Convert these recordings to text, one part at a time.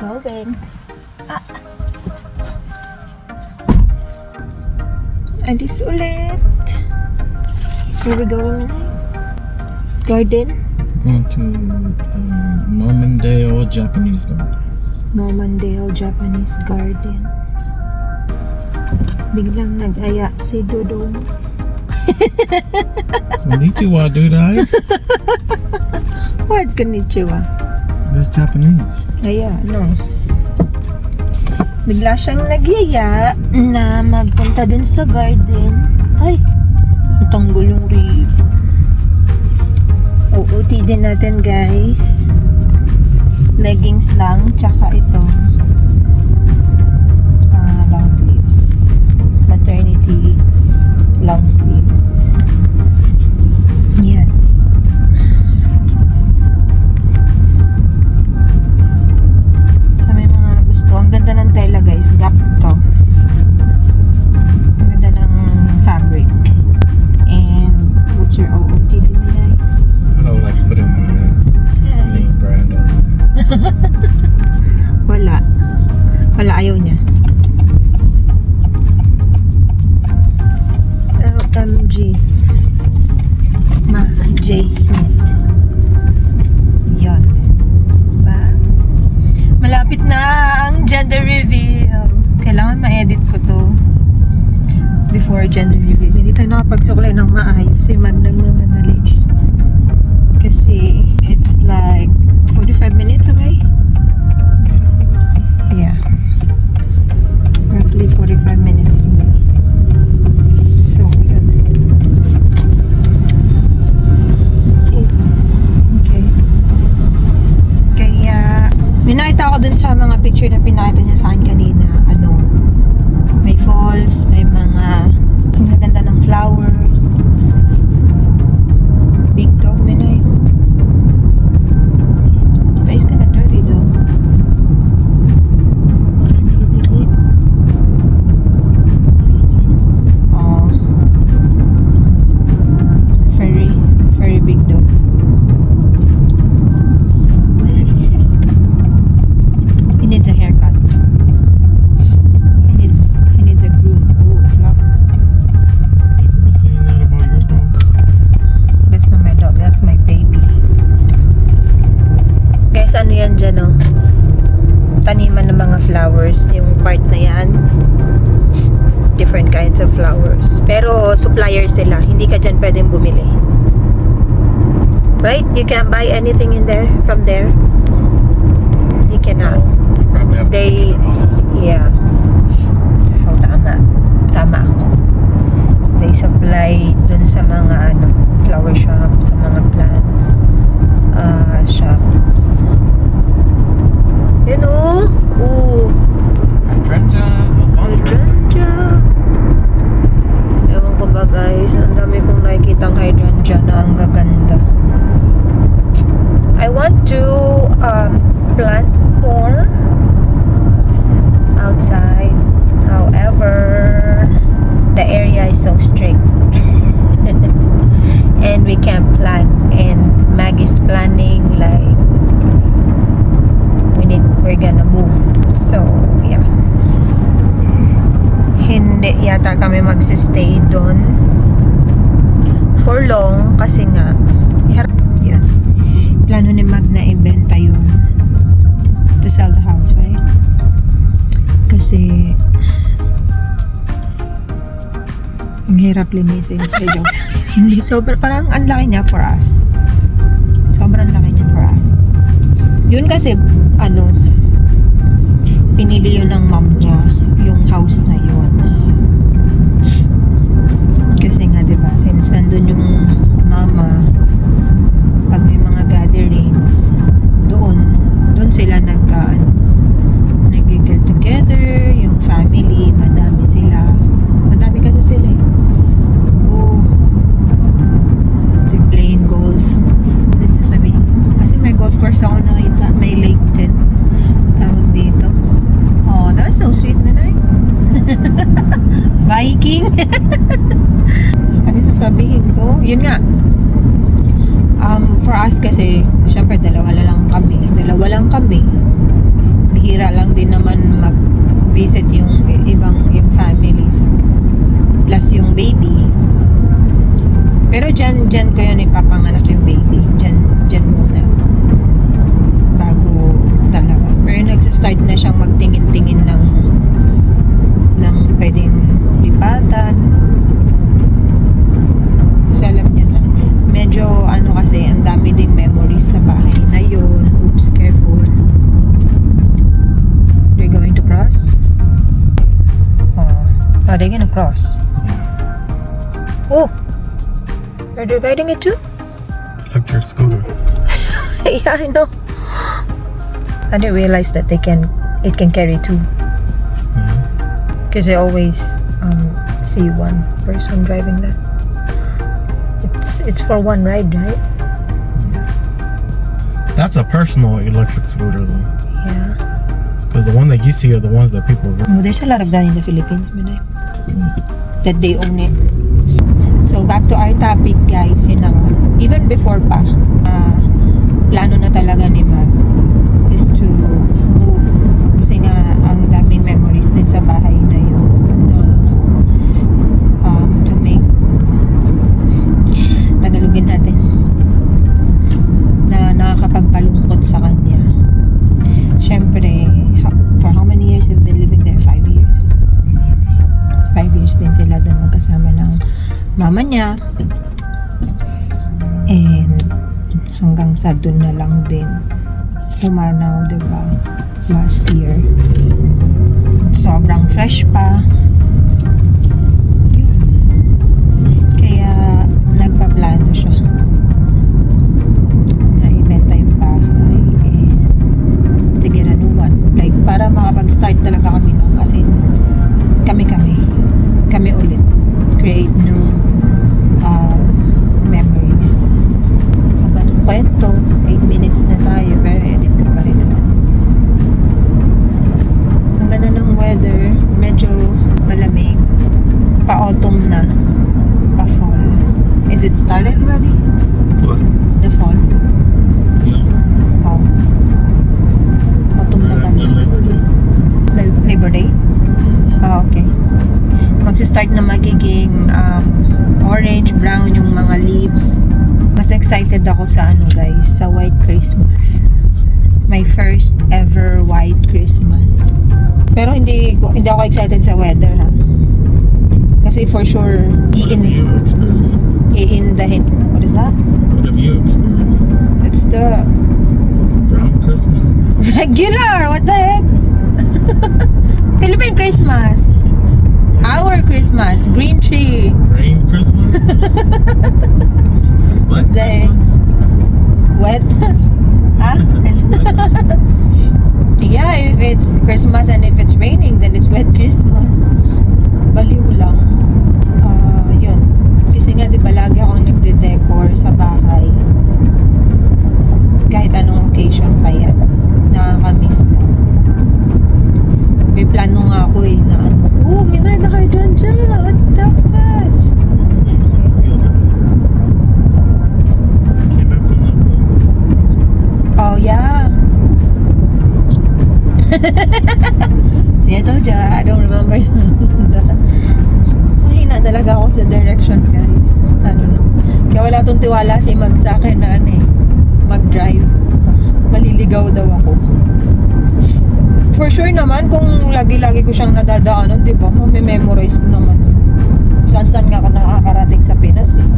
going? Alis ulit. Where we going? Garden? Going to Momondale Japanese Garden. Momondale Japanese Garden. Biglang nag-aya si Dodong. Konnichiwa, dude. What? Konnichiwa. That's Japanese. Aya, no. Bigla siyang nagyaya na magpunta dun sa garden. Ay, natanggol yung rib. OOT din natin, guys. Leggings lang, tsaka ito. Long sleeves. Maternity long sleeves. Yan. So, may mga gusto. Ang ganda ng tela, guys. Gap to. Ang ganda ng fabric. And what's your OOT din nila? I don't like putting my name brand on. Wala. Wala, ayaw niya. LMG. J. Smith. Yan. Diba? Malapit na ang gender reveal. Kailangan ma-edit ko to before gender reveal. Hindi tayo nakapagsuklay ng maayos. Si Mag nagmamadali. Kasi it's like 45 minutes away. Yeah. Roughly 45 minutes away. So, yun. Okay. Kaya, may nakita ko dun sa mga picture na pinakita niya sa akin kanina. May falls, may mga ang gaganda ng flowers. Big dog, Minoy. It's kind of dirty though. Oh, very big dog. He needs a haircut. He needs a groom. Oh, flowers. People be saying that about your dog. That's not my dog. That's my baby. Guys, ano yan dyan, oh? Taniman ng mga flowers. Yung part na yan. Different kinds of flowers. Pero supplier sila. Hindi ka dyan pwedeng bumili. Right? You can't buy anything in there, from there. You cannot. Probably have to go to the office. Yeah. So, tama. Tama ako. They supply dun sa mga, flower shops, sa mga plants. Shops. Yun, oh. Ooh. Hydrangea. Hydrangea. Ewan ko ba, guys. Ang dami kong nakikitang hydrangea na ang gaganda. I want to plant more outside. However, the area is so strict. And we can't plan. And Mag is planning like we're gonna move. So, yeah. Hindi yata kami magsistay doon for long kasi nga yan. Plano ni Mag na ibenta yun to sell the house, right? Kasi ang hirap linisin. Hindi, parang ang laki niya for us. Sobrang laki niya for us. Yun kasi, pinili yun ng mom niya, yung house na yun. Kasi nga, diba, since nandun yung mama, pag may mga gatherings, doon sila nag-get together, yung family, madami kasi sila eh. Oh, they're playing golf. Sasabihin ko, kasi may golf course ako nakita, may lake din tawag dito. Oh, that's so sweet, Manay. Biking. Ano sasabihin ko? Yun nga, for us kasi syempre dalawa lang kami bihira lang din naman mag-visit yung yung family. So, plus yung baby. Pero dyan ko yun ipapanganak yung baby. Dyan muna. Bago talaga. Pero nagsistart na siyang magtingin-tingin ng pwedeng lipatan. So alam niya na. Medyo kasi, ang dami ding memories sa bahay na yun. Oops, careful. They're going to cross? Oh, they're gonna cross. Oh! Are they riding it too? Electric scooter. Yeah, I know. I didn't realize that it can carry two. Because I always see one person driving that. It's for one ride, right? That's a personal electric scooter though. Yeah. Because the one that you see are the ones that people rent. Oh, there's a lot of that in the Philippines, Manay. That they own it. So back to our topic, guys. Yun na nga. Even before pa, plano na talaga ni Mag is to move. Kasi nga, ang daming memories din sa bahay na yun. To make Tagalogin natin na nakakapagpalungkot sa kanya. Syempre, for how many years you've been living there? 5 years. 5 years din sila doon magkasama ng mama niya. And hanggang sa doon na lang din humanaw, diba? Last year. Sobrang fresh pa. Yun. Kaya nagpaplano siya na ibenta yung bahay and tigiranuan. Like, para makapag-start talaga kami nun. As in, kami ulit. Create new memories. Haba ng kwento, 8 minutes na tayo, pero edit ko pa rin naman. Ang ganda ng weather, medyo malamig. Pa-autumn na. Pa-fall. Is it started already? What? The fall? Yeah. Oh. Autumn na pala. Labor Day? Ah, okay. Magsi-start na magiging orange, brown yung mga leaves. Mas excited ako sa guys, sa White Christmas. My first ever White Christmas. Pero hindi ako excited sa weather, ha. Kasi for sure, What have you experienced? iindahin. What is that? What have you experienced? It's the Brown Christmas? regular! What the heck? Philippine Christmas. Our Christmas. Green tree. Rain Christmas? What The- Christmas? Wet? Huh? Yeah, if it's Christmas and if it's raining, then it's wet Christmas. Baliw lang. Yun. Kasi nga, di ba, lagi akong nagde-decor sa bahay. Kahit anong occasion pa yan. Nakakamiss na. May plano nga ako na minada kayo dyan. What the fudge? Oh, yeah. See, I told ya, I don't remember. Mahina talaga ako sa direction, guys. Kaya wala tong tiwala si Mag sa akin na mag-drive. Maliligaw daw ako. For sure naman, kung lagi-lagi ko siyang nadadaanan, di ba? Mamememorize ko naman. Saan-saan nga ka nakakarating sa Pinas, eh.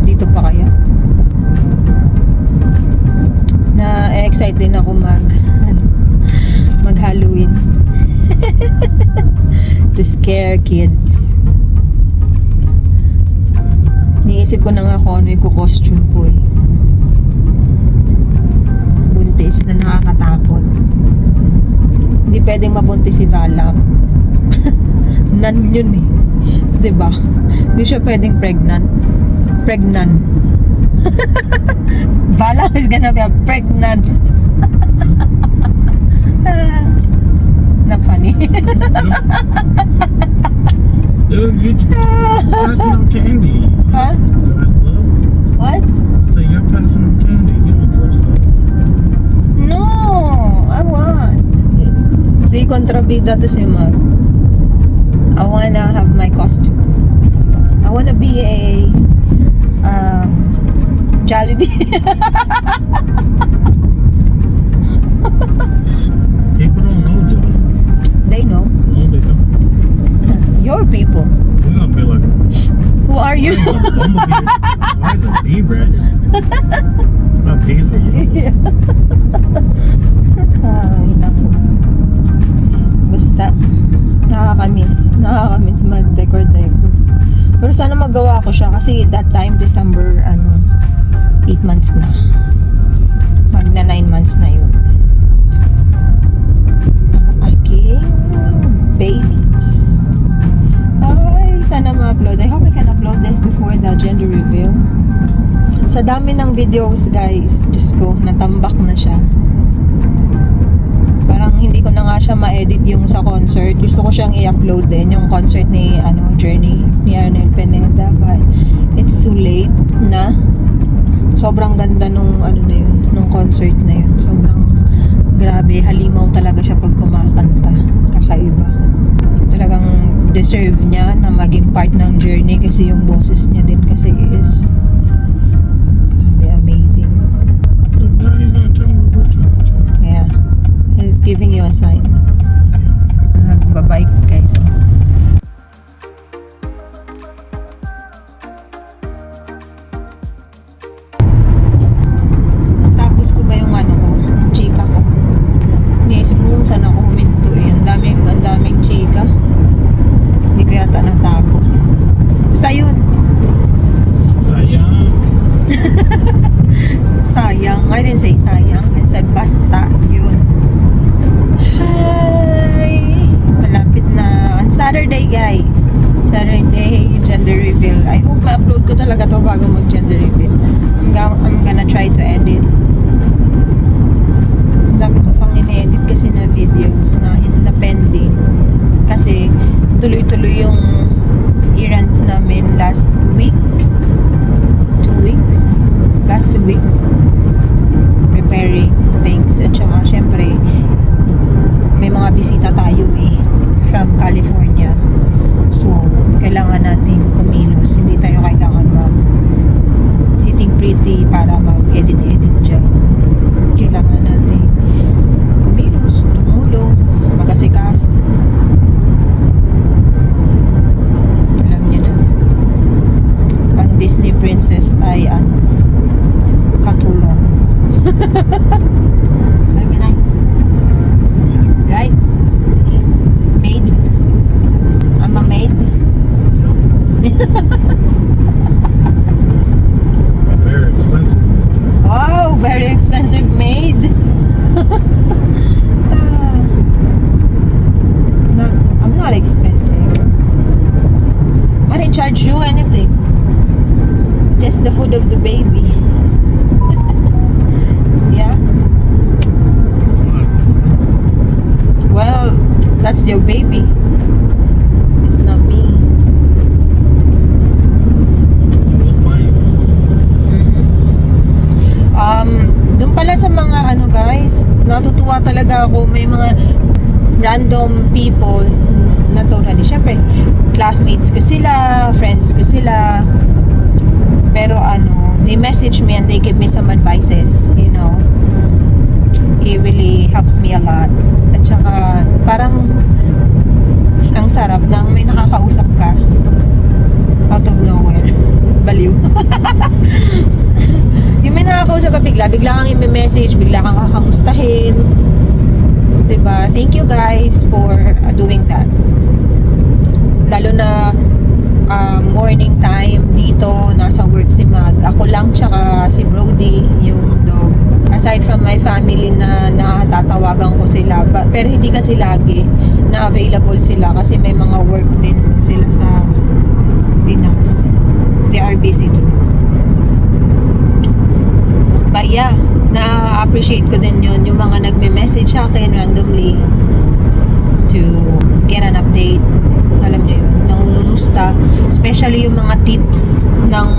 Dito pa kaya? Na-excite din ako mag-Halloween. To scare kids. Niisip ko na nga kung ano yung costume ko, eh. Buntis na nakakatakot. Hindi pwedeng mabuntis si Vala. Nan yun, eh. Diba? Hindi siya pwedeng pregnant. Vala is gonna be a pregnant. Na funny. Dude, you passing out candy. Huh? Dress up. What? So you're passing out candy. You don't dress up. No, I want. Di kontrabida to si Mag. I wanna have my costume. I wanna be a Jollibee. People don't know, Joe. They know. No, they don't. Your people. We're gonna be like, Who are you? why is a bumblebee? Why is a bee red? Not bees for you. Ay, naku. Basta, nakakamiss mag-decor-decor. Pero sana magawa ko siya kasi that time, December, 8 months na. Magna 9 months na yun. Ang aking baby. Ay, sana ma-upload. I hope I can upload this before the gender reveal. Sa dami ng videos, guys, Diyos ko, natambak na siya. Parang hindi ko na nga siya ma-edit yung sa concert. Gusto ko siyang i-upload din, yung concert ni Journey, ni Arnel Pineda. But it's too late na. Sobrang ganda nung nung concert na yun. Sobrang grabe, halimaw talaga siya pag kumakanta. Kakaiba. Talagang deserve niya na maging part ng Journey kasi yung boses niya din kasi is amazing. Now he's gonna tell me what we're talking about. Yeah. He's giving you a sign. Bye-bye, guys. Tapos ko ba yung yung chika ko? Iniisip mo kung saan ako huminto eh. Ang daming chika. Hindi ko yata natapos. Basta yun. Sayang. Sayang. I didn't say sayang. I said basta. Yun. Hi! Malapit na. On Saturday, guys. Saturday, gender reveal. I hope ma-upload ko talaga to bago mag-gender reveal. I'm gonna try to edit. Ang dami ko pang in-edit kasi na videos na pending. Kasi tuloy-tuloy yung errands namin last week. 2 weeks. Last 2 weeks. Preparing things. At saka, syempre, may mga bisita tayo from California. So, kailangan natin kumilos. Hindi tayo kailangan sitting pretty para mag-edit-edit dyan. Kailangan natin kumilos, tumulong, mag-asikaso. Alam niyo na. Ang Disney princess ay katulong. Right? Maid? I'm a maid? Very expensive. Wow, very expensive maid. No, I'm not expensive. I didn't charge you anything. Just the food of the baby. Yeah? Well, that's your baby. It's not me. It was mine. Doon pala sa mga guys, natutuwa talaga ako. May mga random people na totally, syempre, classmates ko sila, friends ko sila. Pero they message me and they give me some advices, It really helps me a lot. At saka, parang ang sarap nang may nakakausap ka out of nowhere. Baliw. Yung may nakakausap ka bigla kang i-message, bigla kang kakamustahin. Diba? Thank you guys for doing that. Lalo na morning time dito, nasa work si Mag. Ako lang tsaka si Brody, yung dog. Aside from my family na natatawagan ko sila, pero hindi kasi lagi na available sila kasi may mga work din sila sa Pinas. They are busy too. But yeah, na-appreciate ko din yun, yung mga nagme-message sa akin randomly to get an update. Alam niyo yun, nangungumusta. Especially yung mga tips ng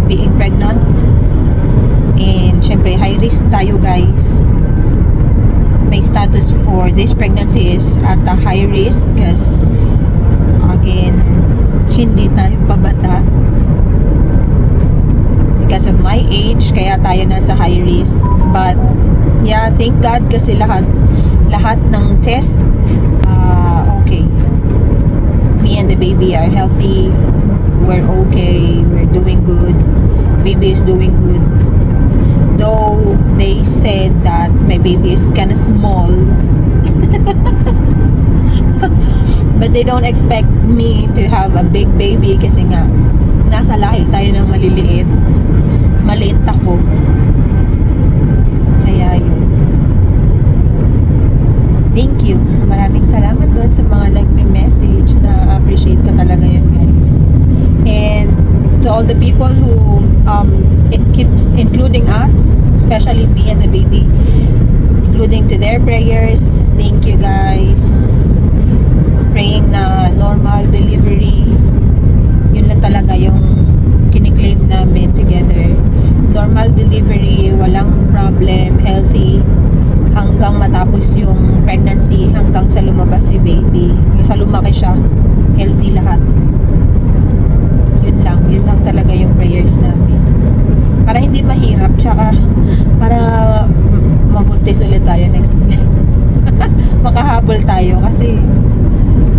being pregnant. And syempre, high risk tayo guys. my status for this pregnancy is at a high risk because again, hindi tayo pabata because of my age, kaya tayo nasa high risk. But yeah, thank God kasi lahat ng test okay. Me and the baby are healthy. We're okay. We're doing good. Baby is doing good. Though they said that my baby is kind of small. But they don't expect me to have a big baby kasi nga nasa lahi tayo ng maliliit. Maliit ako. Kaya yun. Thank you. Maraming salamat doon sa mga nagme-message. Na appreciate ko talaga yun, guys. And to all the people who it keeps including us, especially me and the baby, including to their prayers. Thank you, guys. Praying na normal delivery. Yun lang talaga yung kiniklaim namin together. Normal delivery, walang problem, healthy, hanggang matapos yung pregnancy, hanggang sa lumabas si baby. Sa lumaki siya, healthy lahat. Yun lang talaga yung prayers namin. Para hindi mahirap, tsaka para mabuntis ulit tayo next time. Makahabol tayo kasi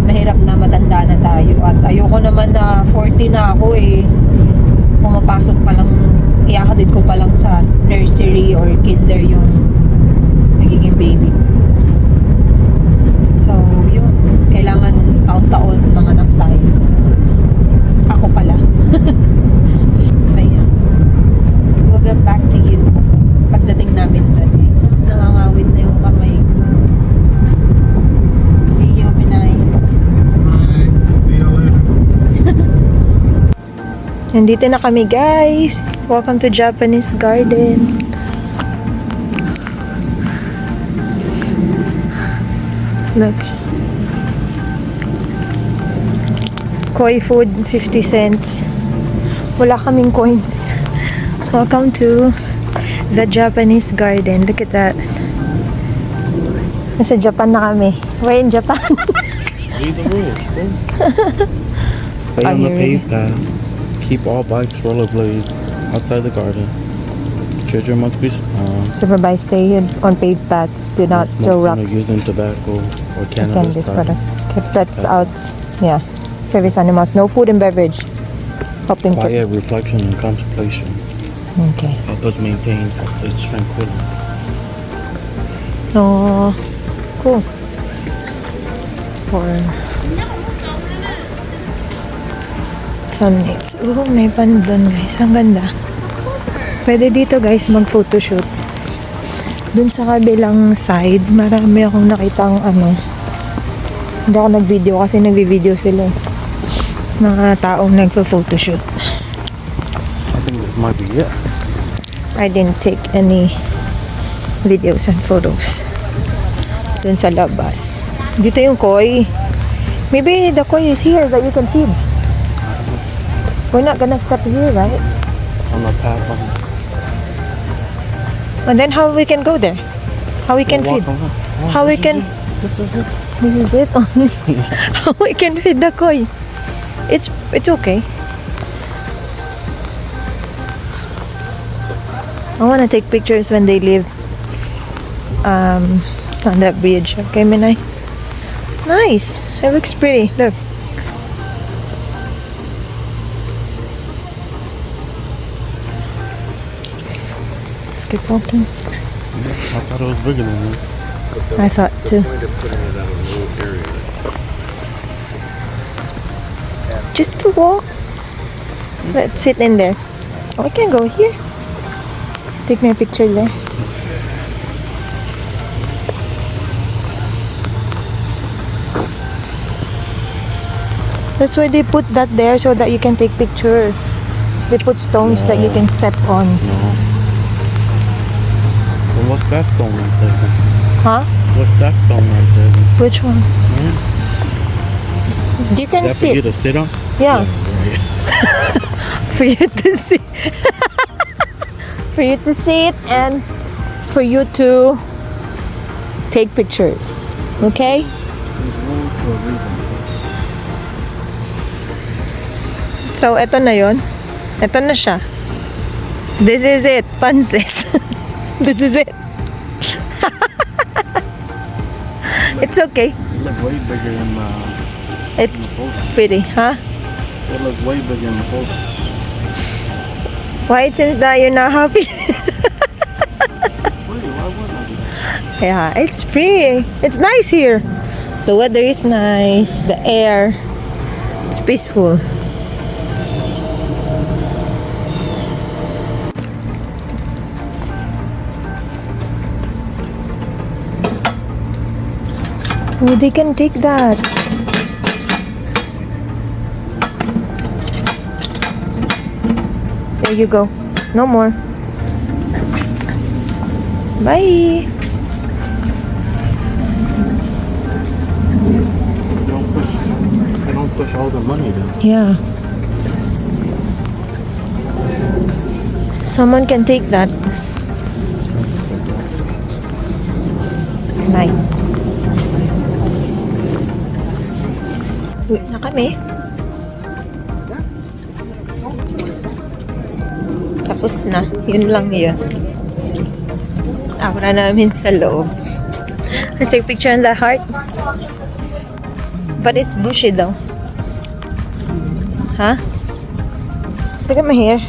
mahirap na, matanda na tayo. At ayoko naman na 40 na ako pumapasok pa lang, ihahatid ko pa lang sa nursery or kinder yung magiging baby. So, yun. Kailangan taon-taon manganak tayo. Ako pala. Ayan. We'll get back to you pagdating namin doon, guys. Nangangawit na yung kamay ko. See you, Pinay. Bye. See you later. Nandito na kami, guys. Welcome to Japanese Garden. Look. Koi food, 50 cents. Wala kaming coins. Welcome to the Japanese Garden. Look at that. Nasa Japan na kami. We're in Japan. Read the rules, bro. Stay Are on the you ready? paved path. Keep all bikes, rollerblades outside the garden. Children must be Supervise stay on paved paths. Do not throw rocks. Using tobacco or Cannabis products. Keep pets out. Yeah. Service animals. No food and beverage. Helping to. Quiet reflection and contemplation. Okay. Help us maintain its tranquility. Oh, cool. For next. Oh, may pandan, guys. Ang ganda. Pwede dito, guys, mag-photoshoot. Dun sa kabilang side, marami akong nakitang hindi ako nag-video kasi nag-video sila. Mga taong nagpo-photoshoot. I think this might be it. I didn't take any videos and photos. Dun sa labas. Dito yung koi. Maybe the koi is here that you can feed. We're not gonna stop here, right? On the path. And then how we can go there? How we can feed? How we can... This is it. This is it only. How we can feed the koi? It's okay. I wanna take pictures when they live on that bridge. Okay, Minay? Nice. It looks pretty. Look. Let's keep walking. I thought it was bigger than this. I thought too. Just to walk. Let's sit in there. Oh, we can go here. Take my picture there. That's why they put that there so that you can take picture. They put stones that you can step on. No. So what's that stone right there? Huh? What's that stone right there? Which one? You can Is that for you sit. to sit on? Yeah. Right. For you to sit. For you to sit and for you to take pictures. Okay? So, eto na yon. Eto na siya. This is it. Pansit. This is it. It's okay. It look way bigger than It's the photo. pretty, huh? It look way bigger than the photo. Why it seems that you're not happy? Wait, why would I? Yeah, it's free. It's nice here. The weather is nice. The air. It's peaceful. Oh, they can take that. There you go. No more. Bye. They don't push all the money down. Yeah. Someone can take that. Nice. Uwi na kami. Tapos na. Yun lang yun. Aura namin sa loob. Let's take a picture on the heart. But it's bushy though. Huh? Look at my hair.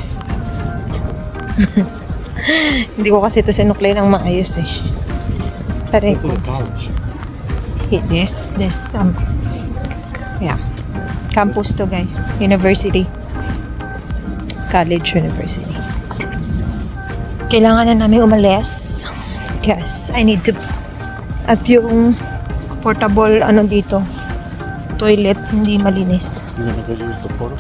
Hindi ko kasi ito sinuklay ng maayos eh. Pare This ko. is a college. This yeah. Campus to guys. University. College university. Kailangan na namin umalis. Yes, I need to at yung portable ano dito toilet hindi malinis. You're gonna go use the photo?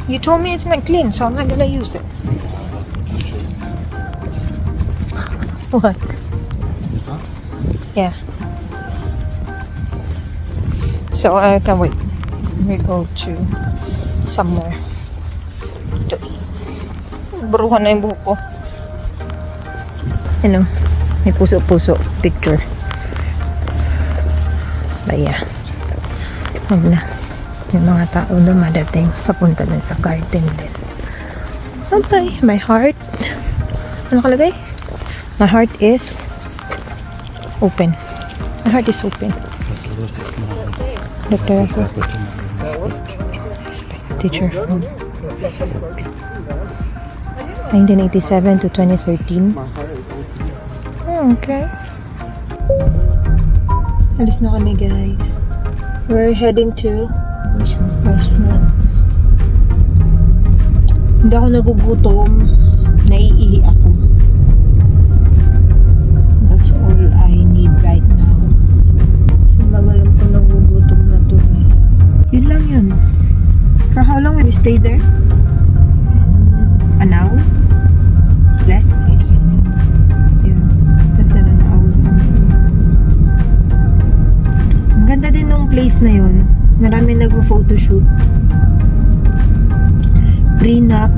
You told me it's not clean, so I'm not gonna use it. What? Yeah. So I can wait. We go to somewhere to eat. Buruhan na yung buhok ko. Ano? May puso-puso picture. But yeah. Huwag na. Yung mga tao dumadating. Papunta dun sa garden din. Okay. My heart. Ano kalagay? My heart is open. My heart is open. This is small. Dr. Rafa. Put them on. Teacher from 1987 to 2013. Oh, okay. Alis na kami guys. We're heading to restaurant. Hindi ako nagugutom. Naiihi ako. That's all I need right now. So magalang ko nagugutom na to eh. Yun lang yun. For how long will we stay there? An hour? Less? Yeah. Less than an hour. Ang ganda din ng place na yun. Marami nag-photoshoot. Prenup.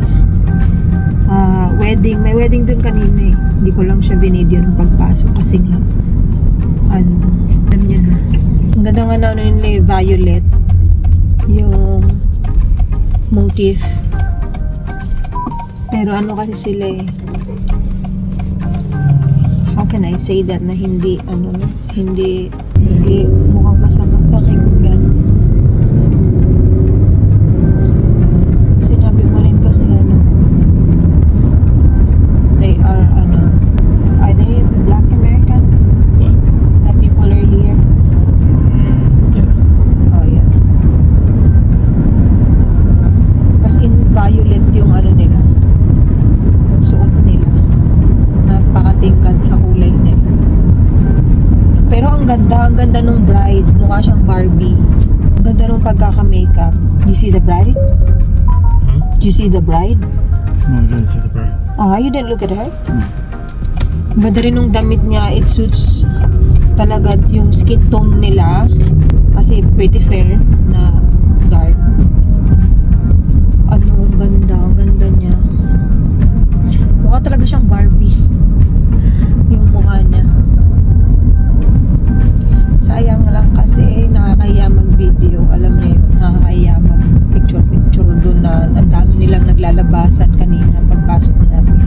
Wedding. May wedding dun kanina eh. Hindi ko lang siya binidyo nung pagpasok kasi nga alam niya na. Ang ganda nga na nila yung violet. Yung motif. Pero ano kasi sila eh. How can I say that na hindi hindi mukhang masama pakinggan. Sinabi mo rin kasi they are they Black American? What? That people earlier? Yeah. Oh yeah. As in violet yung nila. Suot nila. Napakatingkad sa kulay nila. Pero ang ganda nung bride. Mukha siyang Barbie. Ang ganda nung pagkaka-makeup. Do you see the bride? Do you see the bride? No, I didn't see the bird. Ah, you didn't look at her? Ganda rin nung damit niya. It suits talaga yung skin tone nila. Kasi pretty fair na dark. Ang ganda niya. Mukha talaga siyang Barbie. Yung mukha ginawa niya. Sayang lang kasi nakakahiya mag-video. Alam niyo yun, nakakahiya mag-picture-picture doon na ang dami nilang naglalabasan kanina pagpasok namin.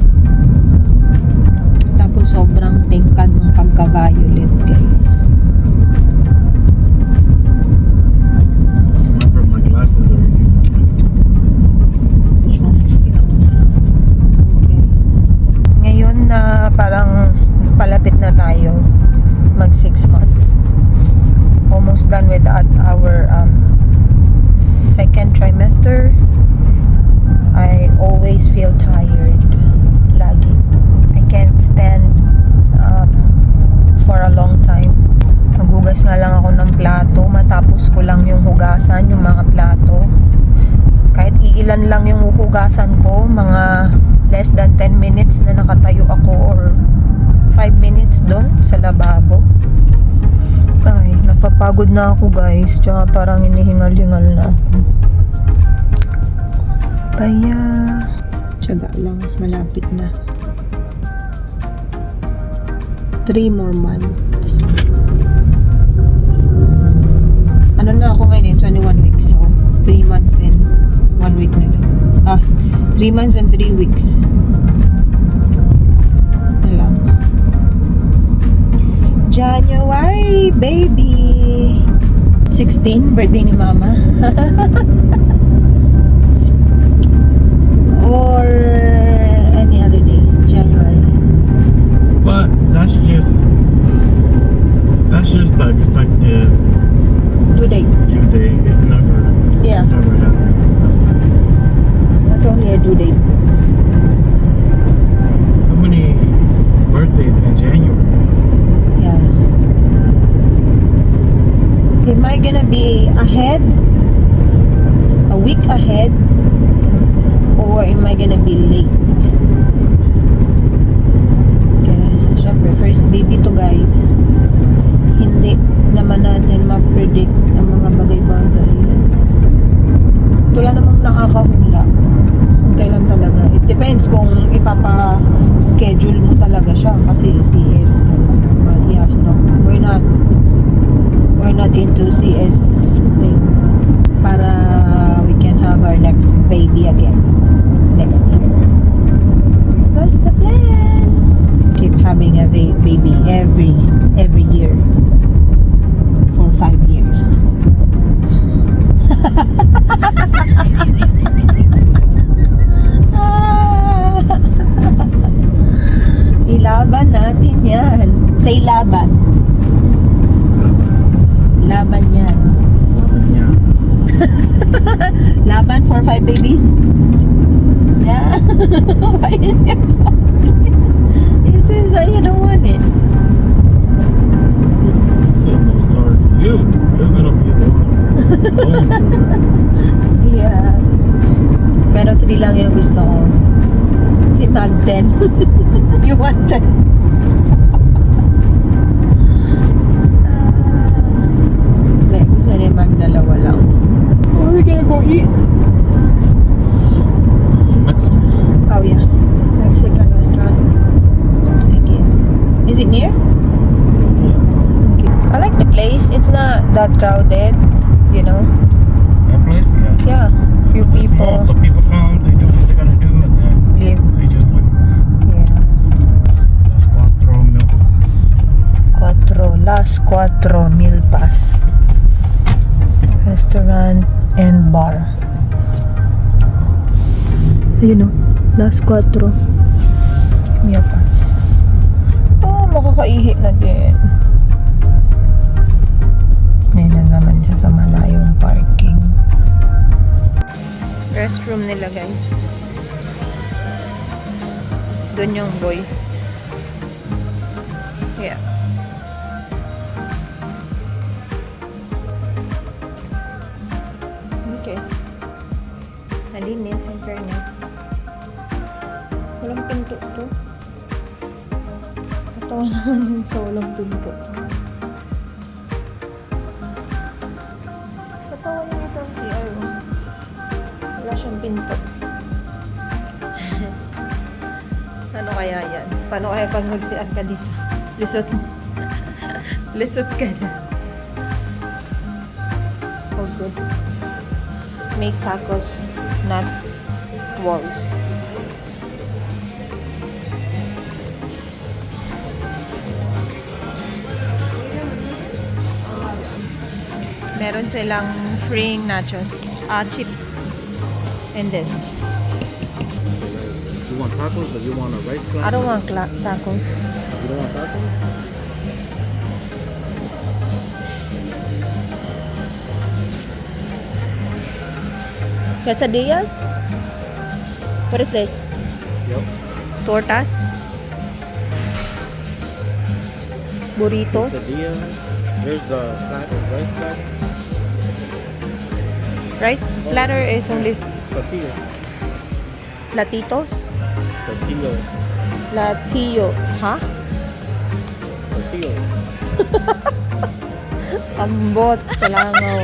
Tapos sobrang tingkad ng pagka-violet, guys. Remember, my glasses are Okay. Ngayon na parang palapit na tayo mag 6 months. Almost done with our second trimester. I always feel tired. Lagi. I can't stand for a long time. Maghugas nga lang ako ng plato. Matapos ko lang yung hugasan, yung mga plato. Kahit iilan lang yung hugasan ko, mga less than 10 minutes na nakatayo ako or 5 minutes doon sa lababo. Ay, napapagod na ako, guys. Tsaka parang hinihingal-hingal na ako. Kaya tiyaga lang, malapit na. 3 more months. Ano na ako ngayon, 21 weeks. So 3 months and 1 week na lang. 3 months and 3 weeks. Na lang. January, baby! 16, birthday ni Mama. Or any other day, January. But that's just the expected Due date. due date. It Yeah, never happened. that's only a due date. How many birthdays in January? Yeah. Am I gonna be ahead? A week ahead? Or am I gonna be late? Kasi syempre, first baby to, guys. Hindi naman natin ma-predict ang mga bagay-bagay. Wala namang nakakahula. Kailan talaga. It depends kung ipapa-schedule mo talaga siya kasi CS. But yeah, no. We're not into CS thing. Para we can have our next baby again next year. That's the plan. Keep having a baby every year for 5 years. Ilaban natin yan. Say laban. Laban yan. Yeah. Laban for 5 babies? Yeah. Why is your phone? It says that you don't want it. Feel no sorry for you. You're gonna be the one going through it. Yeah. Pero 3 lang yung gusto ko. Si Mag 10. You want 10? Hindi, gusto ni Mag 2 lang. Where are we gonna go eat? Mexican. Oh yeah. Mexican restaurant. Again. Is it near? Okay. I like the place. It's not that crowded, you know. That place? Yeah. Yeah. Few It's small, people so people come, they do what they gotta do, and then live. they just leave. Yeah. Las 4 Milpas Restaurant and Bar. Ayun o, Las 4 Milpas. Oh, makakaihi na din. Ngayon na naman siya sa malayong parking. Restroom nila, guys. Doon yung boy. Yeah. Okay. Malinis, in fairness. Walang pinto to. Natawa naman yun sa walang pinto. Natawa yung isang CR. Wala siyang pinto. Ano kaya yan? Paano kaya pag mag-CR ka dito? Lisot. Lisot ka dyan. Oh, good. Make tacos, not walls. Meron silang free nachos. Chips. And this. You want tacos or you want a rice I don't want tacos. You don't want tacos? Quesadillas? What is this? Yep. Tortas? Burritos? Quesadilla. There's the platter, rice platter. Rice platter is only Tortilla. platitos? Tortilla. Platillo. Ha? Tortilla. Ambot sa langaw.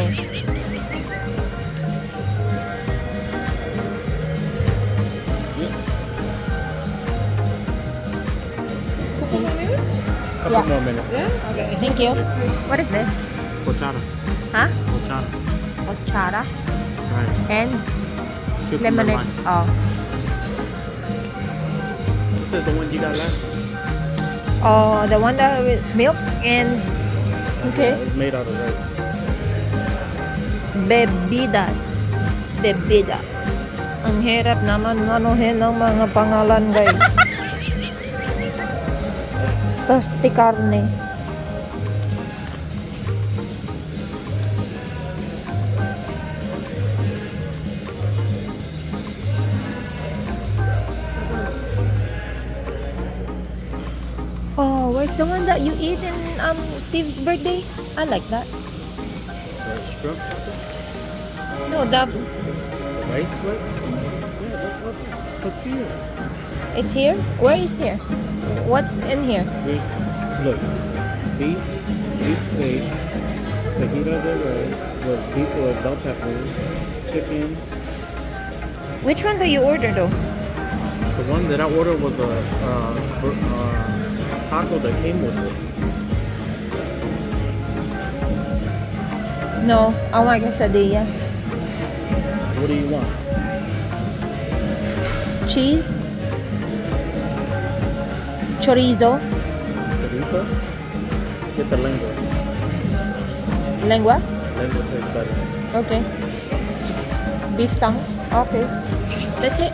Couple Yeah. more minutes. Okay. Thank you. What is this? Pochada. Ha? Pochada. Ochara? Right. And Chicken lemonade. lime. Oh. This is the one you got last. Oh, the one that is milk and okay. It's made out of rice. Bebidas. Bebidas. Ang hirap naman manuhin ng mga pangalan, guys. Tosti carne. Oh, where's the one that you eat in Steve's birthday? I like that. The shrimp taco. No, the Rice plate? Yeah, look. Tortilla. it's here. Where is here? What's in here? Look. Beef steak, fajita de res, with beef with bell peppers, chicken. Which one do you order though? The one that I ordered was a taco that came with it. No, I want quesadilla. What do you want? Cheese, chorizo, Chorizo? Get the lengua. lengua. Lengua tastes better. Okay. Beef tongue. Okay. That's it.